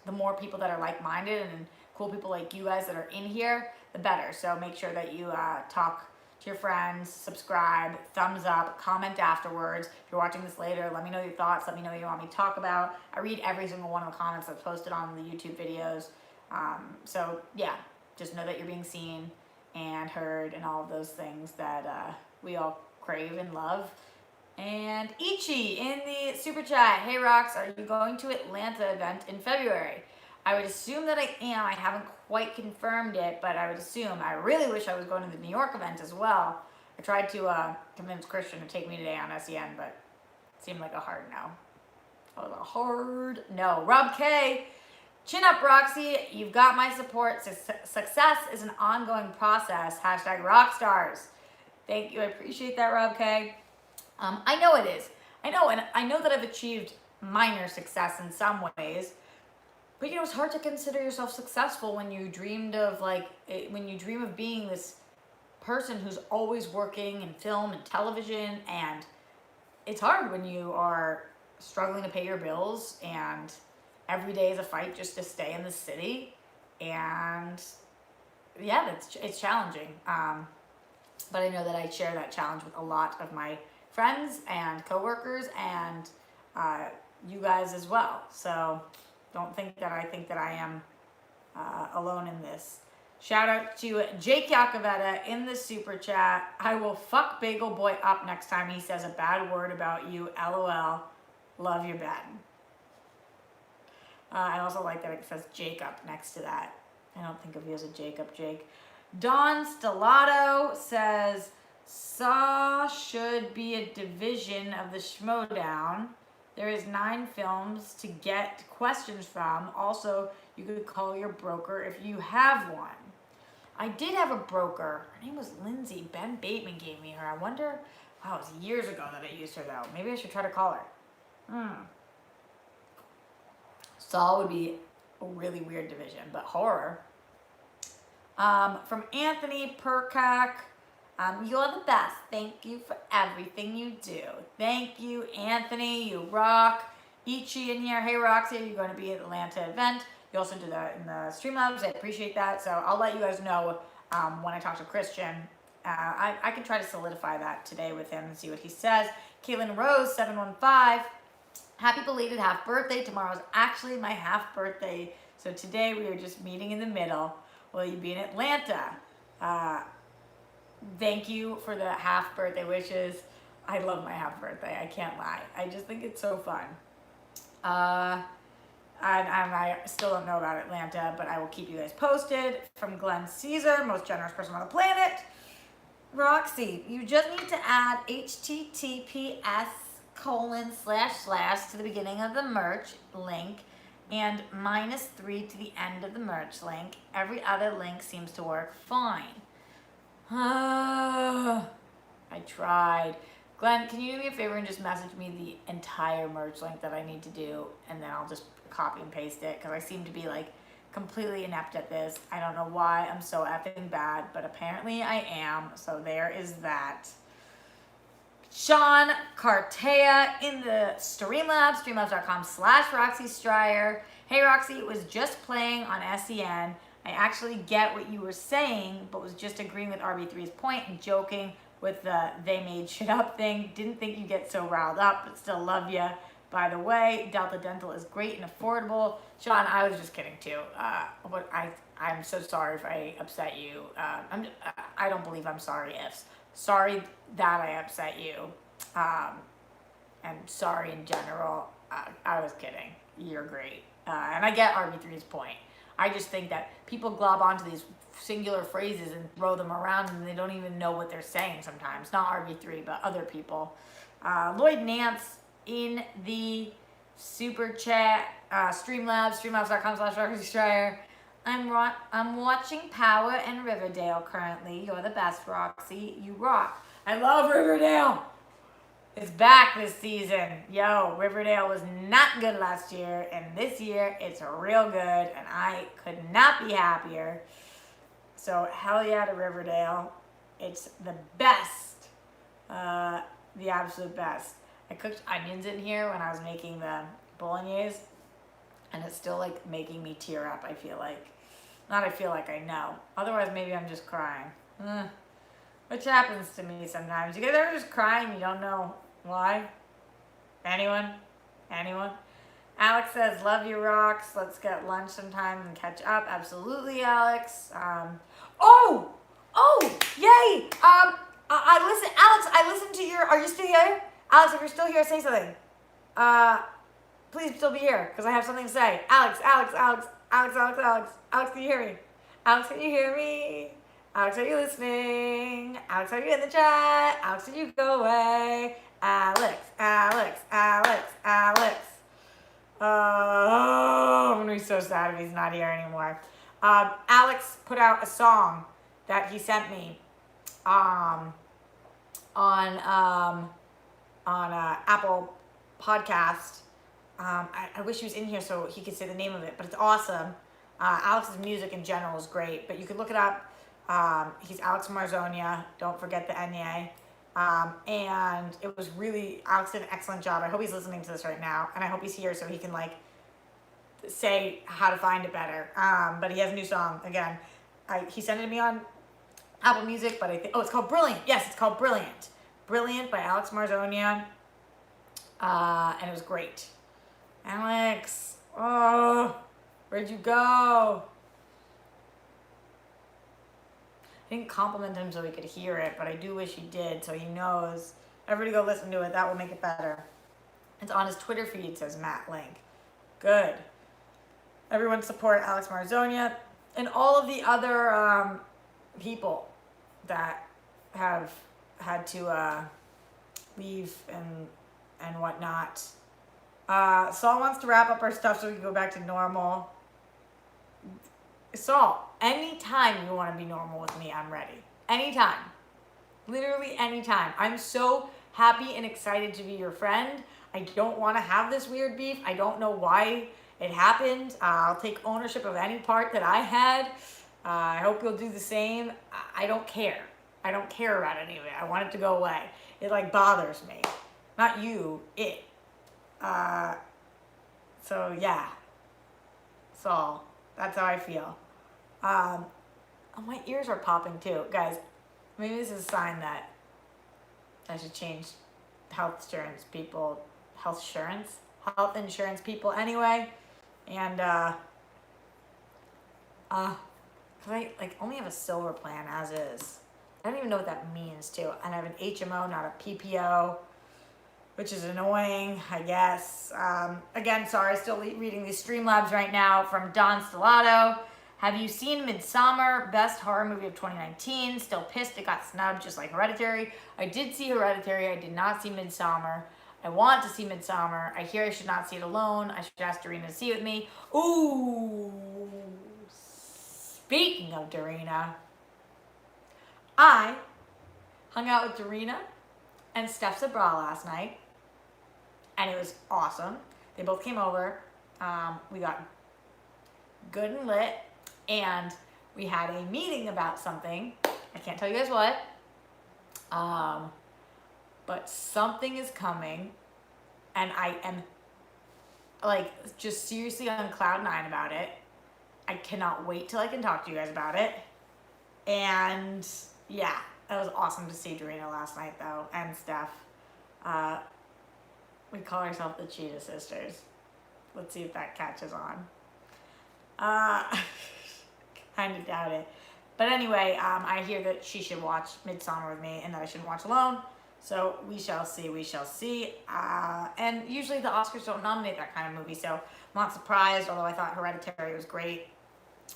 the more people that are like-minded and cool people like you guys that are in here, the better. So make sure that you talk to your friends, subscribe, thumbs up, comment afterwards. If you're watching this later, let me know your thoughts. Let me know what you want me to talk about. I read every single one of the comments that's posted on the YouTube videos. So yeah, just know that you're being seen and heard and all of those things that we all crave and love. And Ichi in the super chat, hey Rox, are you going to Atlanta event in February? I would assume that I am. I haven't quite confirmed it, but I would assume. I really wish I was going to the New York event as well. I tried to convince Christian to take me today on SEN, but it seemed like a hard no. That was a hard no. Rob K, chin up, Roxy. You've got my support. Success is an ongoing process. Hashtag rockstars. Thank you. I appreciate that, Rob K. I know it is. I know, and I know that I've achieved minor success in some ways. But it's hard to consider yourself successful when you dreamed of when you dream of being this person who's always working in film and television, and it's hard when you are struggling to pay your bills and every day is a fight just to stay in the city, and yeah, it's challenging. But I know that I share that challenge with a lot of my friends and coworkers and you guys as well. So don't think that I am alone in this. Shout out to Jake Yakavetta in the super chat. I will fuck Bagel Boy up next time he says a bad word about you. LOL. Love your Ben. I also like that it says Jacob next to that. I don't think of you as a Jacob, Jake. Don Stellato says, Saw should be a division of the Schmodown. There is 9 films to get questions from. Also, you could call your broker if you have one. I did have a broker. Her name was Lindsay. Ben Bateman gave me her. I wonder, wow, it was years ago that I used her though. Maybe I should try to call her. Saw would be a really weird division, but horror. From Anthony Perkak. You're the best. Thank you for everything you do. Thank you, Anthony. You rock. Ichi in here. Hey, Roxy, you're going to be at the Atlanta event. You also do that in the Streamlabs. I appreciate that. So I'll let you guys know when I talk to Christian. I can try to solidify that today with him and see what he says. Caitlin Rose, 715. Happy belated half birthday. Tomorrow's actually my half birthday. So today we are just meeting in the middle. Will you be in Atlanta? Thank you for the half birthday wishes. I love my half birthday. I can't lie. I just think it's so fun. I still don't know about Atlanta, but I will keep you guys posted. From Glenn Caesar, most generous person on the planet. Roxy, you just need to add https:// to the beginning of the merch link and -3 to the end of the merch link. Every other link seems to work fine. I tried. Glenn, can you do me a favor and just message me the entire merch link that I need to do, and then I'll just copy and paste it, because I seem to be completely inept at this. I don't know why I'm so effing bad, but apparently I am, so there is that. Sean Cartea in the Streamlabs, streamlabs.com/Roxy Stryer. Hey Roxy, it was just playing on SEN. I actually get what you were saying, but was just agreeing with RB3's point and joking with the they made shit up thing. Didn't think you get so riled up, but still love you. By the way, Delta Dental is great and affordable. Sean, I was just kidding too. But I'm so sorry if I upset you. I don't believe I'm sorry ifs. Sorry that I upset you. And sorry in general. I was kidding. You're great. And I get RB3's point. I just think that people glob onto these singular phrases and throw them around and they don't even know what they're saying sometimes. Not RB3, but other people. Lloyd Nance in the super chat, Streamlabs, streamlabs.com/Roxy Stryer. I'm watching Power and Riverdale currently. You're the best, Roxy. You rock. I love Riverdale. It's back this season. Yo, Riverdale was not good last year, and this year it's real good, and I could not be happier. So hell yeah to Riverdale. It's the best. The absolute best. I cooked onions in here when I was making the bolognese, and it's still making me tear up, I feel like. I know. Otherwise, maybe I'm just crying. Which happens to me sometimes. You guys ever just cry and you don't know why? Anyone? Alex says, love you, Rocks. Let's get lunch sometime and catch up. Absolutely, Alex. Yay! Alex, I listened to your, are you still here? Alex, if you're still here, say something. Please still be here, because I have something to say. Alex, Alex, Alex, Alex. Alex, can you hear me? Alex, can you hear me? Alex, are you listening? Alex, are you in the chat? Alex, did you go away? Alex, Alex, Alex, Alex. I'm gonna be so sad if he's not here anymore. Alex put out a song that he sent me on Apple Podcast. I wish he was in here so he could say the name of it, but it's awesome. Alex's music in general is great, but you can look it up. He's Alex Marzonia. Don't forget the Enye. And it was really, Alex did an excellent job. I hope he's listening to this right now, and I hope he's here so he can like say how to find it better. But he has a new song again. He sent it to me on Apple Music, but I think, it's called Brilliant. Yes, it's called Brilliant. Brilliant by Alex Marzonia. And it was great. Alex, where'd you go? I didn't compliment him so he could hear it, but I do wish he did so he knows. Everybody go listen to it. That will make it better. It's on his Twitter feed, says Matt Link. Good. Everyone support Alex Marzonia and all of the other people that have had to leave and whatnot. Saul wants to wrap up our stuff so we can go back to normal. Saul, anytime you want to be normal with me, I'm ready. Anytime. Literally anytime. I'm so happy and excited to be your friend. I don't want to have this weird beef. I don't know why it happened. I'll take ownership of any part that I had. I hope you'll do the same. I don't care. I don't care about any of it. I want it to go away. It like bothers me. Not you, it. So yeah. Saul, that's how I feel. My ears are popping too. Guys, maybe this is a sign that I should change health insurance people anyway. And, cause I like only have a silver plan as is. I don't even know what that means too. And I have an HMO, not a PPO, which is annoying, I guess. Again, sorry, still reading these Streamlabs right now from Don Stellato. Have you seen Midsommar? Best horror movie of 2019. Still pissed it got snubbed just like Hereditary. I did see Hereditary. I did not see Midsommar. I want to see Midsommar. I hear I should not see it alone. I should ask Darina to see it with me. Ooh. Speaking of Darina, I hung out with Darina and Steph Sabra last night, and it was awesome. They both came over. We got good and lit, and we had a meeting about something. I can't tell you guys what, but something is coming, and I am like just seriously on cloud 9 about it. I cannot wait till I can talk to you guys about it. And yeah, it was awesome to see Darina last night though, and Steph. We call ourselves the Cheetah Sisters. Let's see if that catches on. Kind of doubt it. But anyway, I hear that she should watch Midsommar with me and that I shouldn't watch alone. So we shall see, we shall see. And usually the Oscars don't nominate that kind of movie, so I'm not surprised, although I thought Hereditary was great.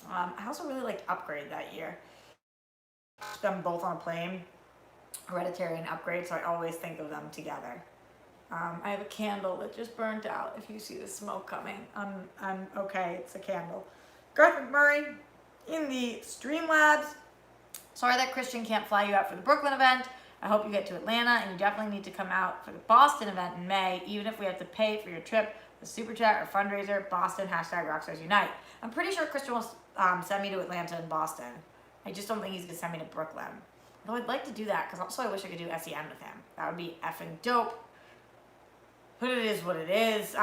I also really liked Upgrade that year. Them both on a plane, Hereditary and Upgrade, so I always think of them together. I have a candle that just burnt out. If you see the smoke coming, I'm okay. It's a candle. Garth McMurray in the Streamlabs. Sorry that Christian can't fly you out for the Brooklyn event. I hope you get to Atlanta, and you definitely need to come out for the Boston event in May, even if we have to pay for your trip, the super chat or fundraiser. Boston #Rockstars Unite. I'm pretty sure Christian will send me to Atlanta and Boston. I just don't think he's gonna send me to Brooklyn. Though I'd like to do that because also I wish I could do SEM with him. That would be effing dope. But it is what it is.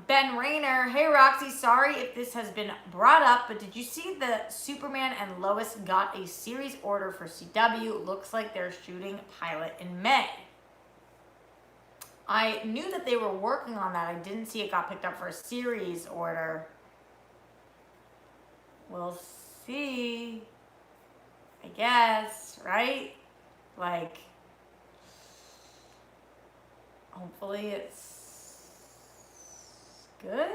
Ben Rayner, hey Roxy, sorry if this has been brought up, but did you see that Superman and Lois got a series order for CW? Looks like they're shooting a pilot in May. I knew that they were working on that. I didn't see it got picked up for a series order. We'll see. I guess, right? Like, hopefully it's good.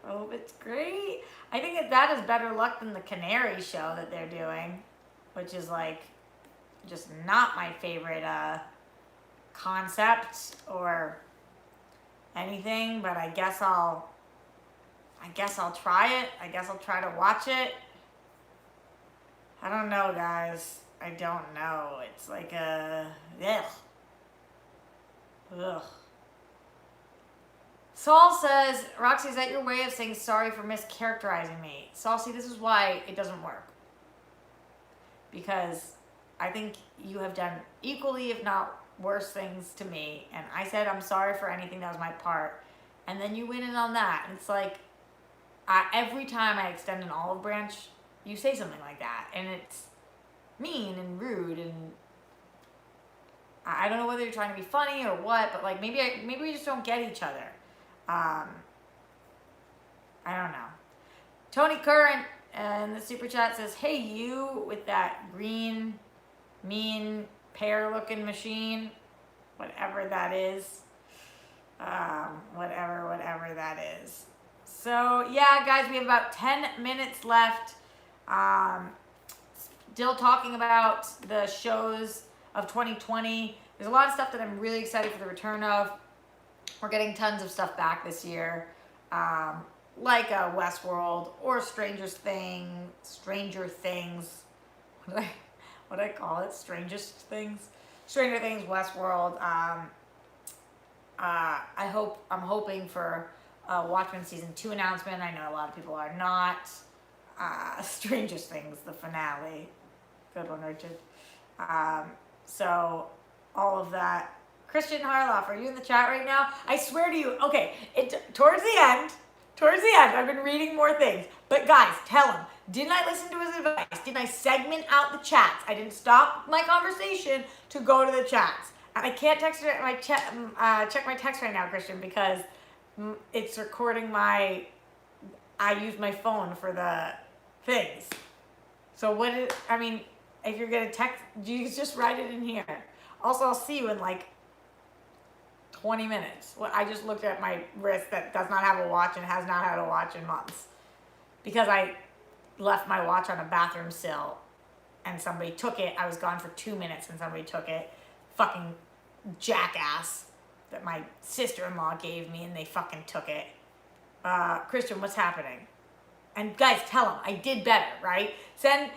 I hope it's great. I think that is better luck than the Canary show that they're doing, which is like just not my favorite concept or anything, but I guess I'll try it. I guess I'll try to watch it. I don't know, guys. I don't know. It's like a ugh. Saul says, Roxy, is that your way of saying sorry for mischaracterizing me? Saul, see, this is why it doesn't work. Because I think you have done equally, if not worse, things to me. And I said, I'm sorry for anything that was my part. And then you went in on that. And it's like, every time I extend an olive branch, you say something like that. And it's mean and rude. And I don't know whether you're trying to be funny or what, but like maybe we just don't get each other. I don't know. Tony Curran in the super chat says, hey, you with that green, mean, pear-looking machine, whatever that is. Whatever that is. So, yeah, guys, we have about 10 minutes left. Still talking about the shows of 2020. There's a lot of stuff that I'm really excited for the return of. We're getting tons of stuff back this year, like Westworld or Stranger Things. What do I call it? Strangest Things. Stranger Things, Westworld. I'm hoping for Watchmen season 2 announcement. I know a lot of people are not. Strangest Things, the finale. Good one, Richard. So all of that. Christian Harloff, are you in the chat right now? I swear to you. Okay, towards the end, I've been reading more things. But guys, tell him, didn't I listen to his advice? Didn't I segment out the chats? I didn't stop my conversation to go to the chats. And I can't check my text right now, Christian, because it's recording I use my phone for the things. So if you're going to text, you just write it in here. Also, I'll see you in like 20 minutes. Well, I just looked at my wrist that does not have a watch and has not had a watch in months. Because I left my watch on a bathroom sill and somebody took it. I was gone for 2 minutes and somebody took it. Fucking jackass that my sister-in-law gave me and they fucking took it. Christian, what's happening? And guys, tell him I did better, right? Send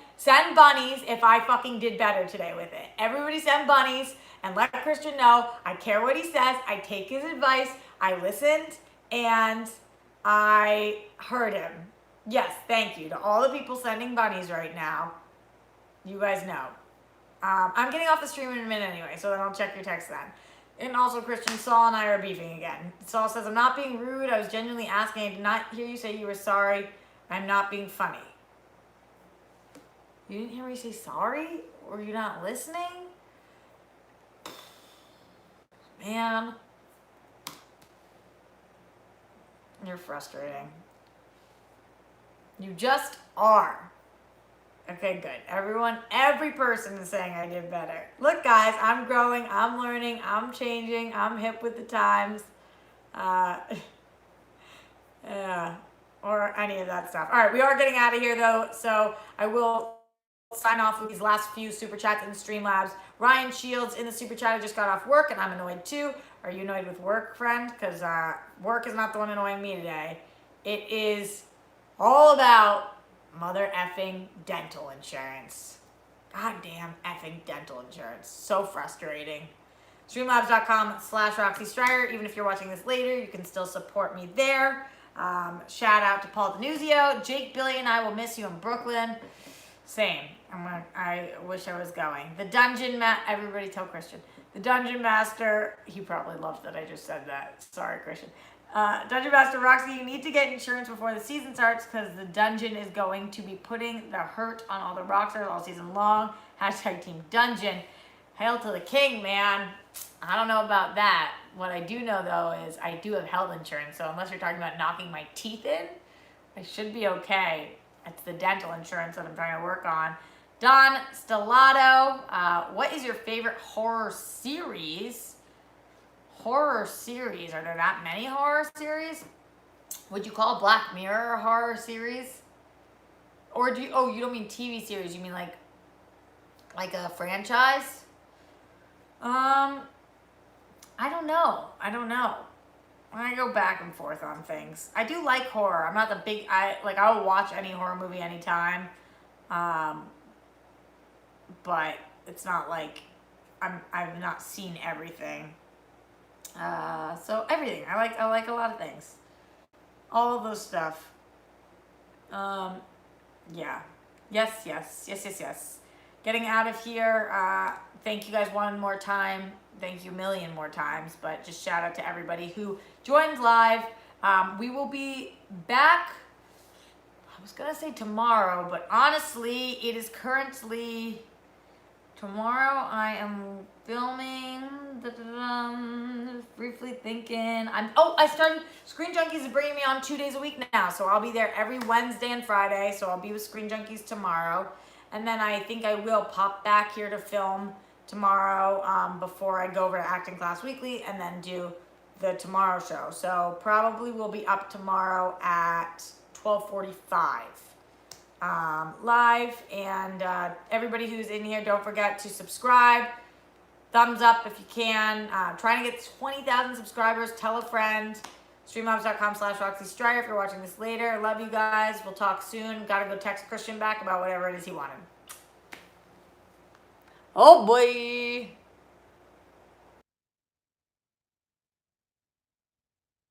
bunnies if I fucking did better today with it. Everybody send bunnies and let Christian know I care what he says. I take his advice. I listened and I heard him. Yes, thank you to all the people sending bunnies right now. You guys know. I'm getting off the stream in a minute anyway, so then I'll check your text then. And also, Christian, Saul and I are beefing again. Saul says, I'm not being rude. I was genuinely asking. I did not hear you say you were sorry. I'm not being funny. You didn't hear me say sorry? Were you not listening? Man. You're frustrating. You just are. Okay, good. Every person is saying I did better. Look, guys, I'm growing, I'm learning, I'm changing, I'm hip with the times. Yeah. Or any of that stuff. All right, we are getting out of here, though, so I will sign off with these last few super chats in Streamlabs. Ryan Shields in the super chat, I just got off work, and I'm annoyed, too. Are you annoyed with work, friend? Because work is not the one annoying me today. It is all about mother effing dental insurance. Goddamn effing dental insurance. So frustrating. Streamlabs.com/Roxy Strider. Even if you're watching this later, you can still support me there. Shout out to Paul Denuzio. Jake, Billy, and I will miss you in Brooklyn. Same. I wish I was going. The Dungeon everybody tell Christian. The Dungeon Master, he probably loves that I just said that. Sorry, Christian. Dungeon Master Roxy, you need to get insurance before the season starts because the dungeon is going to be putting the hurt on all the rockstars all season long. Hashtag Team Dungeon. Hail to the king, man. I don't know about that. What I do know, though, is I do have health insurance. So unless you're talking about knocking my teeth in, I should be okay. It's the dental insurance that I'm trying to work on. Don Stellato, what is your favorite horror series? Horror series. Are there that many horror series? would you call Black Mirror a horror series? Or do you, oh, you don't mean TV series, you mean like a franchise? I don't know. I go back and forth on things. I do like horror. I'm not the big, I will watch any horror movie anytime. But it's not like I've not seen everything. So everything. I like a lot of things. All of those stuff. Yeah. Yes. Getting out of here. Thank you guys one more time. Thank you a million more times. But just shout out to everybody who joined live. We will be back. I was going to say tomorrow, but honestly, it is currently... Tomorrow I am filming, briefly thinking. I started, Screen Junkies is bringing me on 2 days a week now. So I'll be there every Wednesday and Friday. So I'll be with Screen Junkies tomorrow. And then I think I will pop back here to film tomorrow before I go over to Acting Class Weekly and then do the tomorrow show. So probably we'll be up tomorrow at 12:45. Live, and everybody who's in here, don't forget to subscribe, thumbs up if you can. Trying to get 20,000 subscribers. Tell a friend. Streamlabs.com/Roxy Striar if you're watching this later. Love you guys. We'll talk soon. Gotta go text Christian back about whatever it is he wanted. Oh boy.